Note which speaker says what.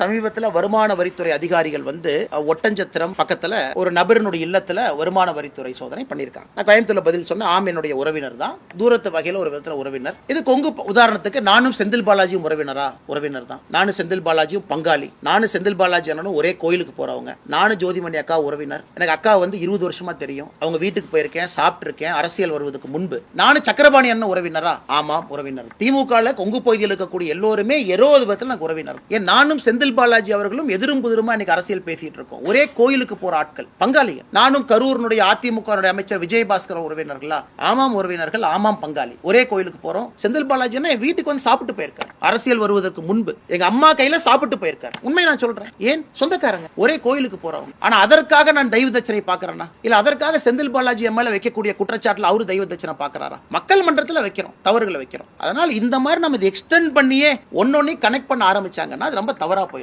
Speaker 1: சமீபத்தில் வருமான வரித்துறை அதிகாரிகள் வந்து ஒட்டஞ்சத்திரம் பக்கத்துல ஒரு நபரினுடைய இல்லத்துல வருமான வரித்துறை சோதனை பண்ணியிருக்காங்க. நான் கோயம்புத்தூர்ல பதில் சொன்ன ஆம், என்னுடைய உறவினர் தான், தூரத்து வகையில் ஒரு விதத்தில் உறவினர். இது கொங்கு உதாரணத்துக்கு நானும் செந்தில் பாலாஜியும் உறவினர் தான். நானும் செந்தில் பாலாஜியும் பங்காளி. நானும் செந்தில் பாலாஜி அண்ணனும் ஒரே கோயிலுக்கு போறவங்க. நானும் ஜோதிமணி அக்கா உறவினர். எனக்கு அக்கா வந்து 20 வருஷமா தெரியும். அவங்க வீட்டுக்கு போயிருக்கேன், சாப்பிட்டு இருக்கேன். அரசியல் வருவதற்கு முன்பு நானும் சக்கரபாணி அண்ணன் உறவினரா? ஆமாம், உறவினர். திமுக கொங்கு பகுதியில் இருக்கக்கூடிய எல்லோருமே ஏதோ விதத்தில் எனக்கு உறவினர். ஏன் நானும் செந்தில் பாலாஜி அவர்களும் எதிரும் புதிருமா இன்னைக்கு அரசியல் பேசிட்டு இருக்கோம். ஒரே கோயிலுக்கு போற ஆட்கள், பங்காளிகள். நானும் கரூருடைய அதிமுக அமைச்சர் விஜயபாஸ்கர் உறவினர்களா? ஆமாம் உறவினர்கள், ஆமாம் பங்காளி. ஒரே கோயிலுக்கு போறோம். செந்தில் பாலாஜி என் வீட்டுக்கு வந்து சாப்பிட்டு போயிருக்காரு. அரசியல் வருவதற்கு முன்பு எங்க அம்மா கையில சாப்பிட்டு போயிருக்காரு. உண்மை நான் சொல்றேன். ஏன் சொந்தக்காரங்க, ஒரே கோயிலுக்கு போறவங்க. ஆனா அதற்காக நான் தெய்வ தட்சணை பாக்குறேன்னா? இல்ல அதற்காக செந்தில் பாலாஜி மேல வைக்கக்கூடிய குற்றச்சாட்டுல அவரு தெய்வ தட்சணை பாக்குறாரா? மக்கள் மன்றத்தில் வைக்கிறோம், தவறுகளை வைக்கிறோம். அதனால இந்த மாதிரி நம்ம எக்ஸ்டெண்ட் பண்ணியே ஒன்னொன்னு கனெக்ட் பண்ண ஆரம்பிச்சாங்கன்னா அது ரொம்ப தவறா போயிடும்.